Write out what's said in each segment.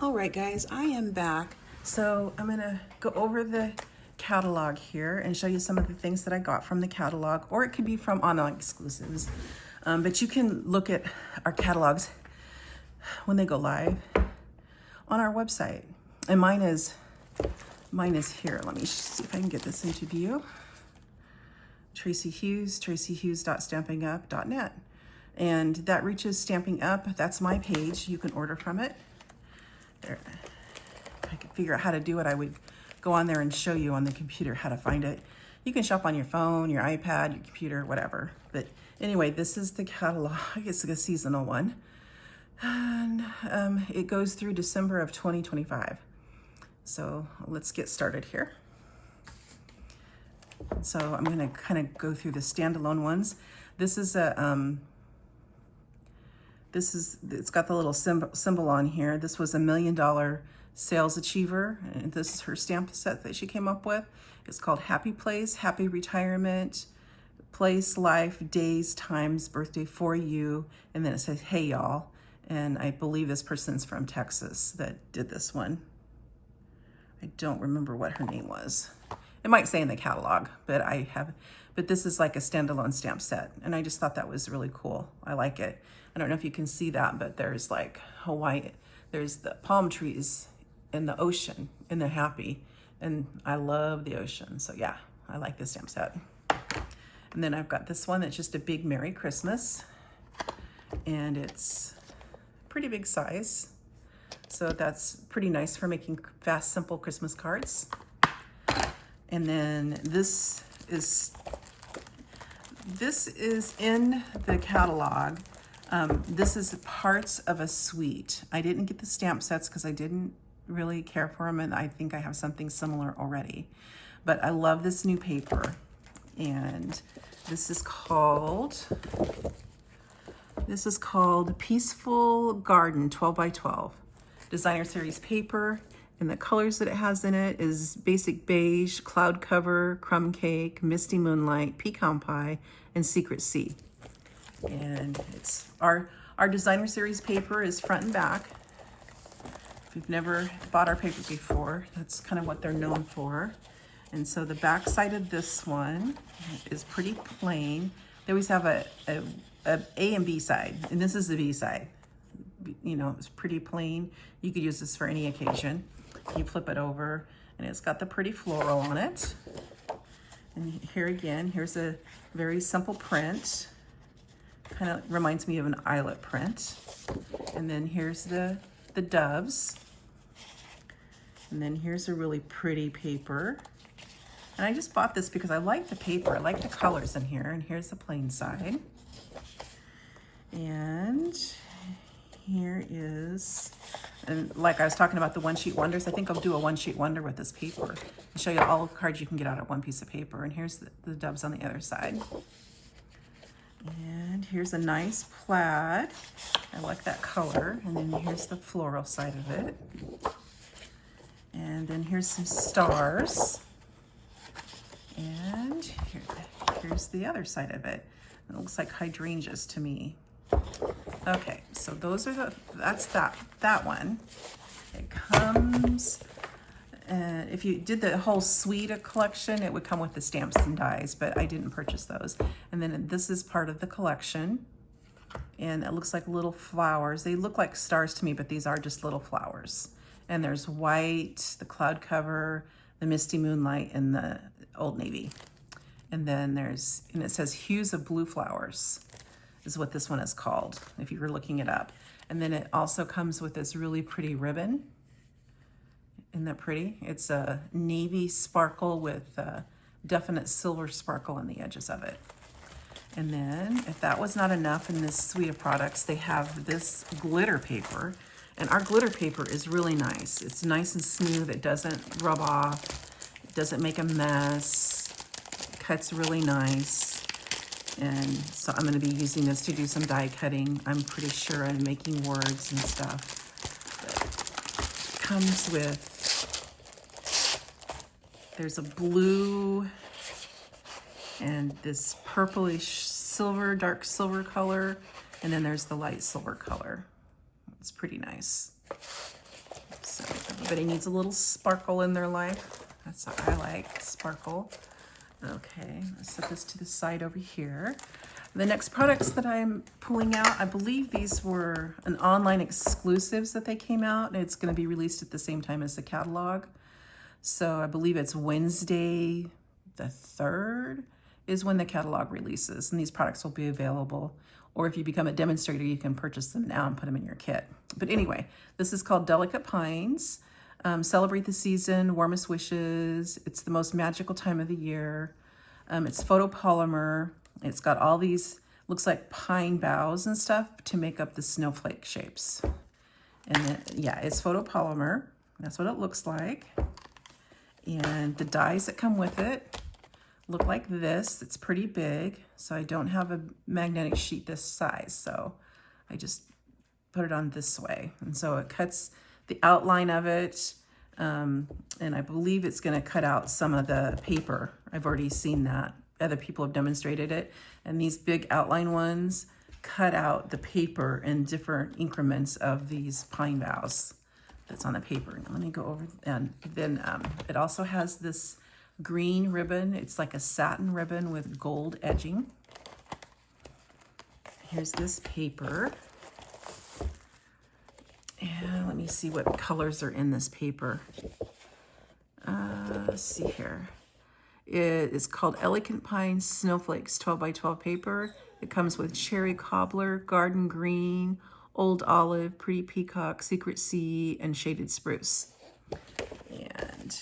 All right, guys, I am back. So I'm gonna go over the catalog here and show you some of the things that I got from the catalog, or it could be from online exclusives. But you can look at our catalogs when they go live on our website. And mine is here. Let me see if I can get this into view. Tracy Hughes, tracyhughes.stampingup.net. And that reaches Stamping Up. That's my page. You can order from it. There. If I could figure out how to do it, I would go on there and show you on the computer how to find it. You can shop on your phone, your iPad, your computer, whatever. But anyway, this is the catalog. It's a seasonal one. And it goes through December of 2025. So let's get started here. So I'm going to kind of go through the standalone ones. This is a it's got the little symbol on here. This was $1 million sales achiever, and this is her stamp set that she came up with. It's called Happy Place, Happy Retirement, Place, Life, Days, Times, Birthday for You, and then it says, Hey Y'all. And I believe this person's from Texas that did this one. I don't remember what her name was. It might say in the catalog, but this is like a standalone stamp set. And I just thought that was really cool. I like it. I don't know if you can see that, but there's like Hawaii, there's the palm trees and the ocean, and they're happy. And I love the ocean. So yeah, I like this stamp set. And then I've got this one that's just a big Merry Christmas. And it's pretty big size. So that's pretty nice for making fast, simple Christmas cards. And then this is in the catalog. This is parts of a suite. I didn't get the stamp sets because I didn't really care for them, and I think I have something similar already. But I love this new paper, and this is called Peaceful Garden 12 by 12 Designer Series paper. And the colors that it has in it is Basic Beige, Cloud Cover, Crumb Cake, Misty Moonlight, Pecan Pie, and Secret Sea. And it's our Designer Series paper is front and back. If you've never bought our paper before, that's kind of what they're known for. And so the back side of this one is pretty plain. They always have a A and B side, and this is the B side. You know, it's pretty plain. You could use this for any occasion. You flip it over, and it's got the pretty floral on it. And here again, here's a very simple print. Kind of reminds me of an eyelet print. And then here's the doves. And then here's a really pretty paper. And I just bought this because I like the paper. I like the colors in here. And here's the plain side. And here is, and like I was talking about the one sheet wonders, I think I'll do a one sheet wonder with this paper and show you all the cards you can get out of one piece of paper. And here's the doves on the other side. And here's a nice plaid. I like that color. And then here's the floral side of it. And then here's some stars. And here's the other side of it. It looks like hydrangeas to me. Okay, so those are that's that one. It comes, if you did the whole suite of collection, it would come with the stamps and dies, but I didn't purchase those. And then this is part of the collection, and it looks like little flowers. They look like stars to me, but these are just little flowers. And there's white, the cloud cover, the Misty Moonlight, and the Old Navy. And then it says Hues of Blue Flowers is what this one is called, if you were looking it up. And then it also comes with this really pretty ribbon. Isn't that pretty? It's a navy sparkle with definite silver sparkle on the edges of it. And then, if that was not enough in this suite of products, they have this glitter paper. And our glitter paper is really nice. It's nice and smooth. It doesn't rub off. It doesn't make a mess. It cuts really nice. And so I'm going to be using this to do some die cutting. I'm pretty sure I'm making words and stuff. But it comes with, there's a blue and this purplish silver, dark silver color, and then there's the light silver color. It's pretty nice. Everybody needs a little sparkle in their life. That's what I like, sparkle. Okay, let's set this to the side over here. The next products that I'm pulling out, I believe these were an online exclusives that they came out. It's going to be released at the same time as the catalog. So I believe it's Wednesday the 3rd is when the catalog releases, and these products will be available. Or if you become a demonstrator, you can purchase them now and put them in your kit. But anyway, this is called Delicate Pines. Celebrate the season, warmest wishes. It's the most magical time of the year. It's photopolymer. It's got all these, looks like pine boughs and stuff to make up the snowflake shapes. And then, yeah, it's photopolymer. That's what it looks like. And the dies that come with it look like this. It's pretty big, so I don't have a magnetic sheet this size, so I just put it on this way. And so it cuts the outline of it, and I believe it's going to cut out some of the paper. I've already seen that. Other people have demonstrated it, and these big outline ones cut out the paper in different increments of these pine boughs that's on the paper. Now let me go over, and then it also has this green ribbon. It's like a satin ribbon with gold edging. Here's this paper. And let me see what colors are in this paper. Let's see here. It is called Elegant Pine Snowflakes 12 by 12 paper. It comes with cherry cobbler, garden green, old olive, pretty peacock, secret sea, and shaded spruce. And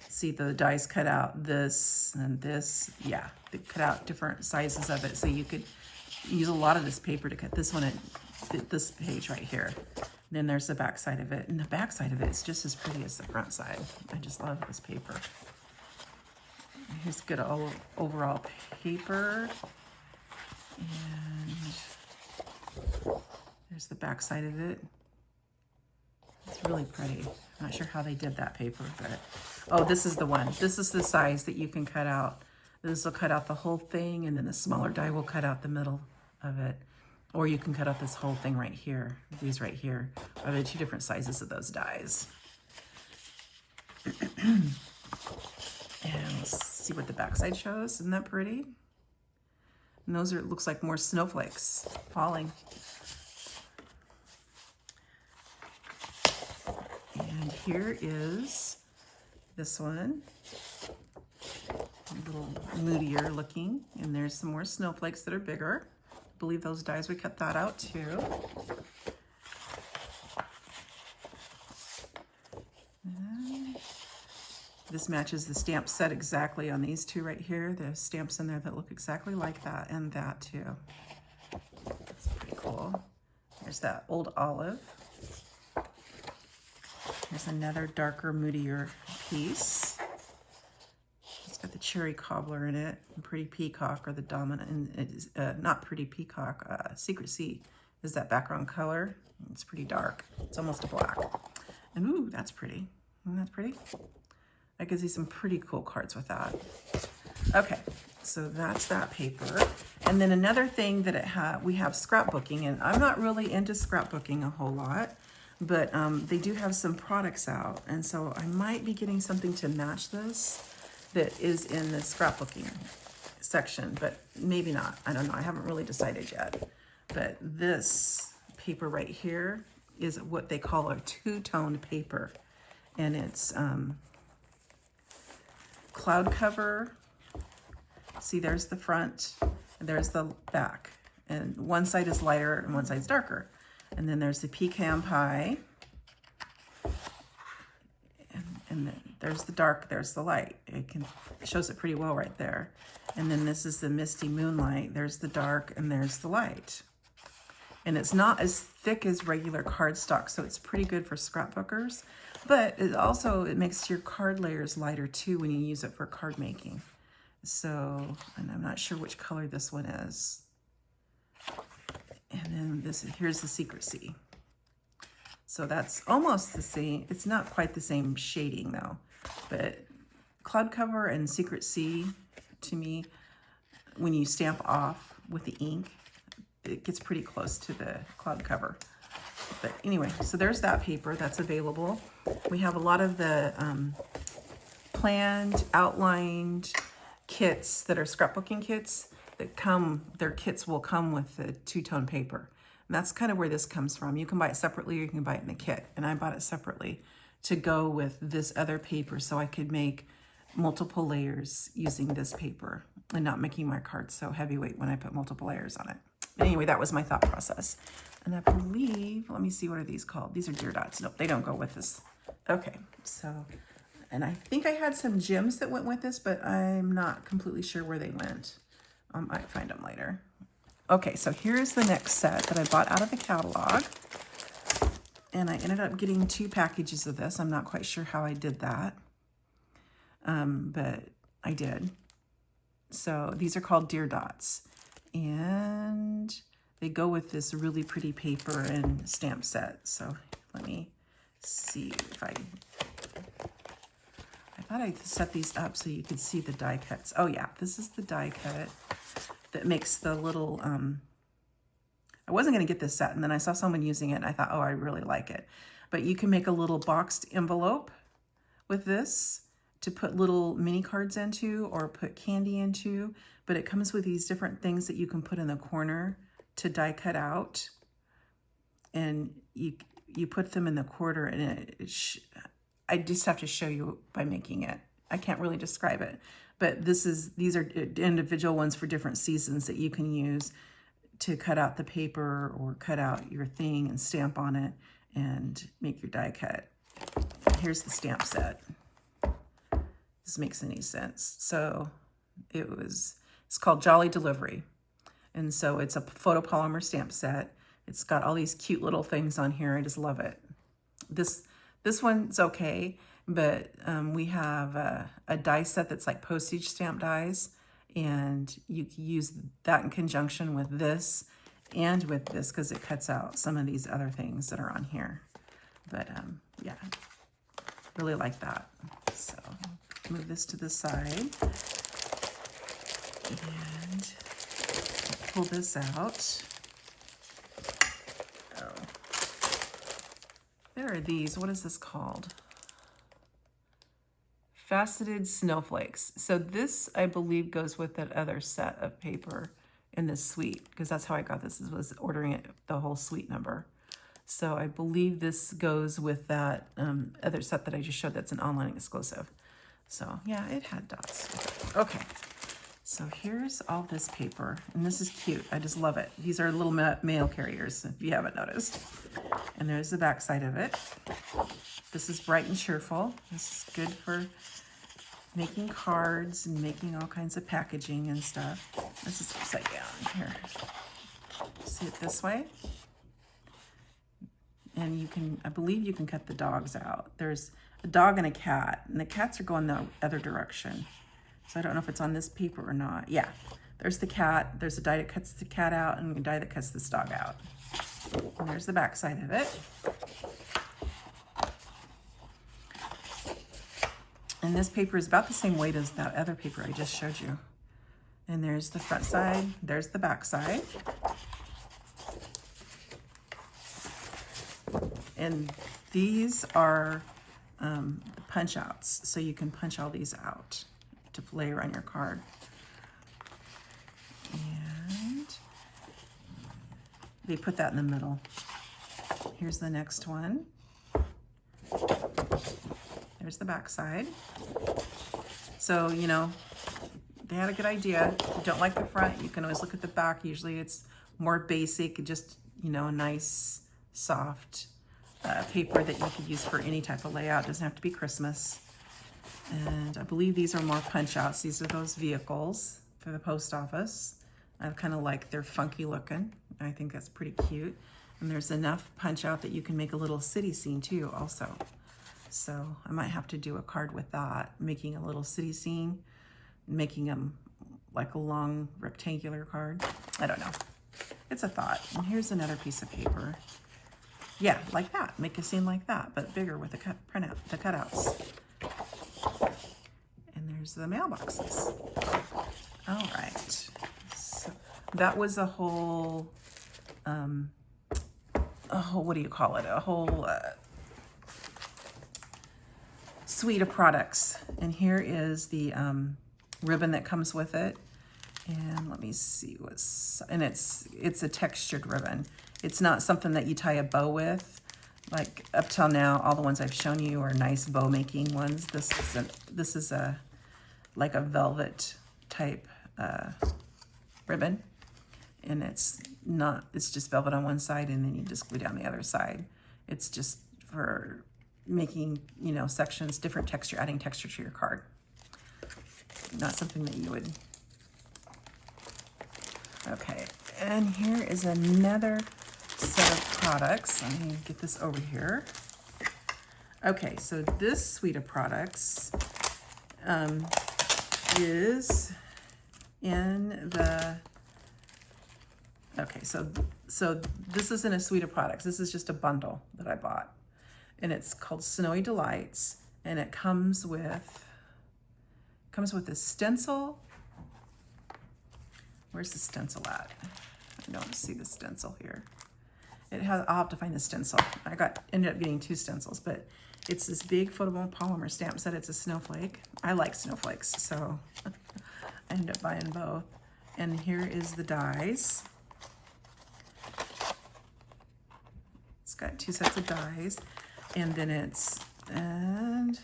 see, the dies cut out this and this. Yeah, they cut out different sizes of it, so you could use a lot of this paper to cut this one at this page right here. Then there's the back side of it, and the back side of it is just as pretty as the front side. I just love this paper. Here's good overall paper, and there's the back side of it. It's really pretty. I'm not sure how they did that paper, but oh, this is the one. This is the size that you can cut out. This will cut out the whole thing, and then the smaller die will cut out the middle of it. Or you can cut out this whole thing right here. These right here are the two different sizes of those dies. And let's see what the backside shows. Isn't that pretty? And those are, it looks like more snowflakes falling. And here is this one. A little moodier looking. And there's some more snowflakes that are bigger. I believe those dies, we cut that out too. And this matches the stamp set exactly on these two right here. There's stamps in there that look exactly like that, and that too. That's pretty cool. There's that old olive. There's another darker, moodier piece. It's got the cherry cobbler in it, and pretty peacock, or the dominant, and it is not pretty peacock, secret sea is that background color. It's pretty dark. It's almost a black. And ooh, that's pretty. Isn't that pretty? I could see some pretty cool cards with that. Okay, so that's that paper. And then another thing that we have scrapbooking, and I'm not really into scrapbooking a whole lot, but they do have some products out, and so I might be getting something to match this that is in the scrapbooking section, but maybe not. I don't know. I haven't really decided yet. But this paper right here is what they call a two-toned paper, and it's cloud cover. See, there's the front, and there's the back, and one side is lighter and one side's darker. And then there's the pecan pie, and then there's the dark, there's the light. It shows it pretty well right there. And then this is the misty moonlight. There's the dark and there's the light. And it's not as thick as regular cardstock, so it's pretty good for scrapbookers. But it makes your card layers lighter too when you use it for card making. So, and I'm not sure which color this one is. And then here's the secret sea. So that's almost the same. It's not quite the same shading though, but cloud cover and secret sea, to me, when you stamp off with the ink, it gets pretty close to the cloud cover. But anyway, so there's that paper that's available. We have a lot of the planned, outlined kits that are scrapbooking kits that come, their kits will come with the two-tone paper. And that's kind of where this comes from. You can buy it separately or you can buy it in a kit. And I bought it separately to go with this other paper so I could make multiple layers using this paper and not making my cards so heavyweight when I put multiple layers on it. But anyway, that was my thought process. And I believe, let me see, what are these called? These are deer dots. Nope, they don't go with this. Okay, so, and I think I had some gems that went with this, but I'm not completely sure where they went. I might find them later. Okay, so here's the next set that I bought out of the catalog. And I ended up getting 2 packages of this. I'm not quite sure how I did that, but I did. So these are called deer dots. And they go with this really pretty paper and stamp set. So let me see if I thought I set these up so you could see the die cuts. Oh yeah, this is the die cut that makes the little, I wasn't gonna get this set, and then I saw someone using it and I thought, oh, I really like it. But you can make a little boxed envelope with this to put little mini cards into or put candy into, but it comes with these different things that you can put in the corner to die cut out. And you put them in the quarter, and I just have to show you by making it. I can't really describe it, but these are individual ones for different seasons that you can use to cut out the paper or cut out your thing and stamp on it and make your die cut. Here's the stamp set. This makes any sense. So it's called Jolly Delivery. And so it's a photopolymer stamp set. It's got all these cute little things on here. I just love it. This one's okay, but we have a die set that's like postage stamp dies, and you can use that in conjunction with this and with this because it cuts out some of these other things that are on here. But yeah, really like that. So move this to the side and pull this out. Oh, there are these. What is this called? Faceted snowflakes. So this, I believe, goes with that other set of paper in this suite, because that's how I got this, was ordering it, the whole suite number. So I believe this goes with that other set that I just showed that's an online exclusive. So yeah, it had dots. Okay, so here's all this paper, and this is cute. I just love it. These are little mail carriers, if you haven't noticed. And there's the back side of it. This is bright and cheerful. This is good for making cards and making all kinds of packaging and stuff. This is upside down here. See it this way? And you can, I believe you can cut the dogs out. There's a dog and a cat, and the cats are going the other direction. So I don't know if it's on this paper or not. Yeah, there's the cat. There's a die that cuts the cat out and a die that cuts this dog out. And there's the back side of it. And this paper is about the same weight as that other paper I just showed you. And there's the front side, there's the back side. And these are the punch outs. So you can punch all these out to layer on your card. And they put that in the middle. Here's the next one. There's the back side. So, you know, they had a good idea. If you don't like the front, you can always look at the back. Usually it's more basic, just, you know, a nice, soft paper that you could use for any type of layout. It doesn't have to be Christmas. And I believe these are more punch outs. These are those vehicles for the post office. I kind of like they're funky looking. I think that's pretty cute. And there's enough punch out that you can make a little city scene too also. So I might have to do a card with that, making a little city scene, making them like a long rectangular card. I don't know. It's a thought. And here's another piece of paper. Yeah, like that. Make a scene like that, but bigger with the cutouts. And there's the mailboxes. All right. So that was a whole a whole, what do you call it? A whole suite of products. And here is the ribbon that comes with it. And let me see and it's a textured ribbon. It's not something that you tie a bow with. Like up till now, all the ones I've shown you are nice bow making ones. This is like a velvet type ribbon. And it's just velvet on one side and then you just glue down the other side. It's just for making, you know, sections, different texture, adding texture to your card. Not something that you would. Okay, and here is another set of products. Let me get this over here. Okay, so this suite of products is in the, okay, so this isn't a suite of products. This is just a bundle that I bought. And it's called Snowy Delights. And it comes with a stencil. Where's the stencil at? I don't see the stencil here. I'll have to find the stencil. Ended up getting 2 stencils, but it's this big photopolymer stamp set. It's a snowflake. I like snowflakes, so I ended up buying both. And here is the dies. It's got 2 sets of dies. And then and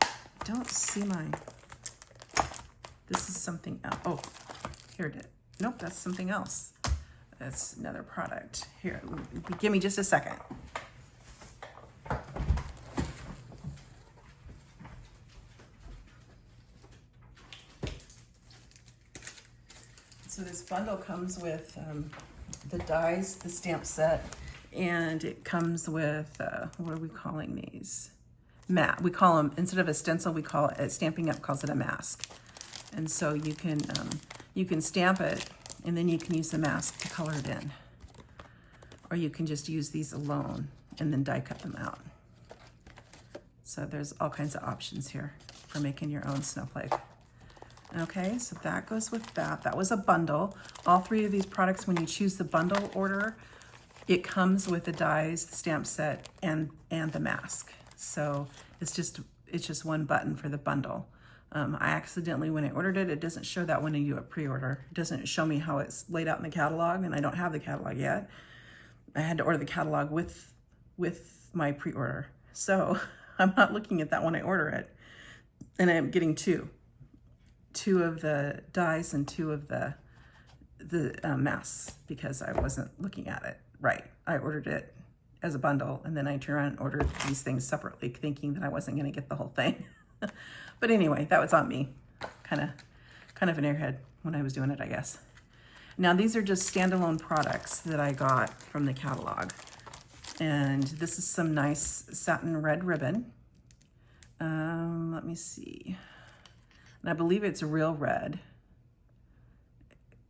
I don't see this is something else. Oh, here it is. Nope, that's something else. That's another product. Here, give me just a second. So this bundle comes with the dies, the stamp set, and it comes with, what are we calling these? We call them, instead of a stencil, we call it, Stampin' Up calls it a mask. And so you can stamp it, and then you can use the mask to color it in. Or you can just use these alone and then die cut them out. So there's all kinds of options here for making your own snowflake. Okay, so that goes with that. That was a bundle. All 3 of these products, when you choose the bundle order, it comes with the dies, the stamp set, and the mask. So it's just one button for the bundle. I accidentally, when I ordered it, it doesn't show that when you do a pre-order. It doesn't show me how it's laid out in the catalog, and I don't have the catalog yet. I had to order the catalog with my pre-order. So I'm not looking at that when I order it. And I'm getting 2 of the dies and 2 of the masks because I wasn't looking at it right. I ordered it as a bundle, and then I turned around and ordered these things separately, thinking that I wasn't going to get the whole thing. But anyway, that was on me. Kind of an airhead when I was doing it, I guess. Now these are just standalone products that I got from the catalog. And this is some nice satin red ribbon. Let me see. And I believe it's real red.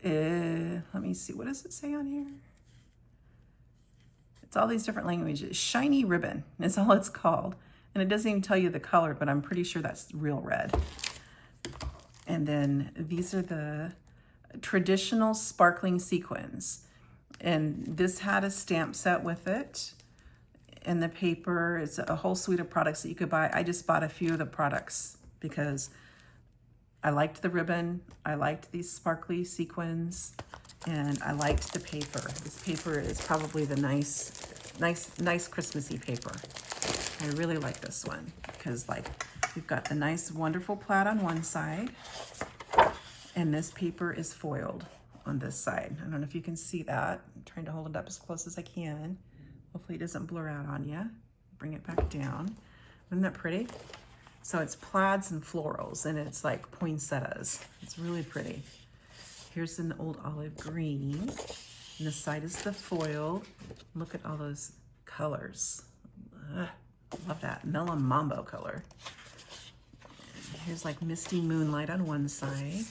Let me see, what does it say on here? It's all these different languages. Shiny ribbon is all it's called. And it doesn't even tell you the color, but I'm pretty sure that's real red. And then these are the traditional sparkling sequins. And this had a stamp set with it. And the paper, it's a whole suite of products that you could buy. I just bought a few of the products because I liked the ribbon, I liked these sparkly sequins, and I liked the paper. This paper is probably the nice Christmassy paper. I really like this one because, like, you've got the nice, wonderful plaid on one side, and this paper is foiled on this side. I don't know if you can see that. I'm trying to hold it up as close as I can. Hopefully it doesn't blur out on you. Bring it back down. Isn't that pretty? So it's plaids and florals, and it's like poinsettias. It's really pretty. Here's an old olive green, and this side is the foil. Look at all those colors. Ugh, love that mellow mambo color. And here's like misty moonlight on one side,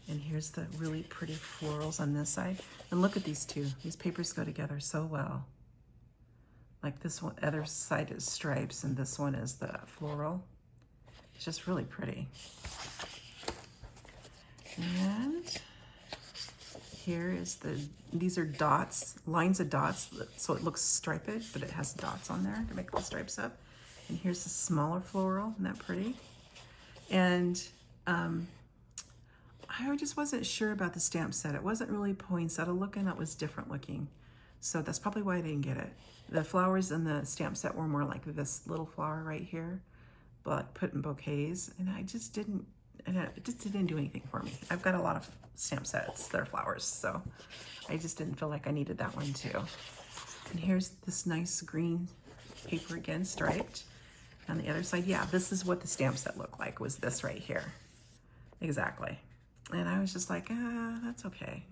and here's the really pretty florals on this side. And look at these two. These papers go together so well. Like this one, other side is stripes, and this one is the floral. It's just really pretty. And here is these are dots, lines of dots, so it looks striped, but it has dots on there to make the stripes up. And here's the smaller floral, isn't that pretty? And I just wasn't sure about the stamp set. It wasn't really poinsettia looking, it was different looking. So that's probably why I didn't get it. The flowers in the stamp set were more like this little flower right here, but put in bouquets, and it just didn't do anything for me. I've got a lot of stamp sets that are flowers, so I just didn't feel like I needed that one too. And here's this nice green paper again, striped. On the other side, yeah, this is what the stamp set looked like, was this right here. Exactly. And I was just like, that's okay.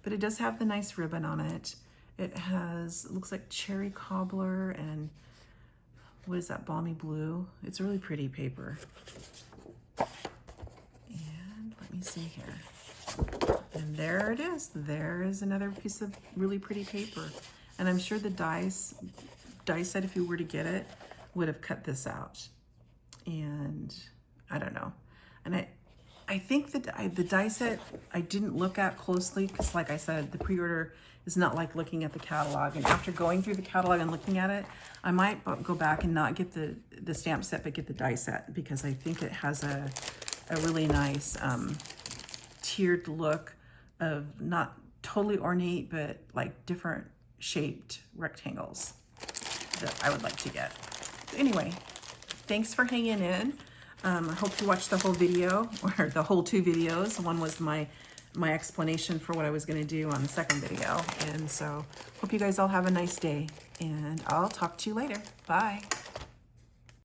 But it does have the nice ribbon on it. It looks like cherry cobbler and what is that, balmy blue? It's really pretty paper. And let me see here. And there it is. There is another piece of really pretty paper. And I'm sure the die set, if you were to get it, would have cut this out. And I don't know. And I think that the die set I didn't look at closely because, like I said, the pre-order is not like looking at the catalog. And after going through the catalog and looking at it, I might go back and not get the stamp set, but get the die set, because I think it has a really nice tiered look of not totally ornate, but like different shaped rectangles that I would like to get. Anyway, thanks for hanging in. I hope you watched the whole video, or the whole 2 videos. One was my explanation for what I was going to do on the second video. And so hope you guys all have a nice day, and I'll talk to you later. Bye.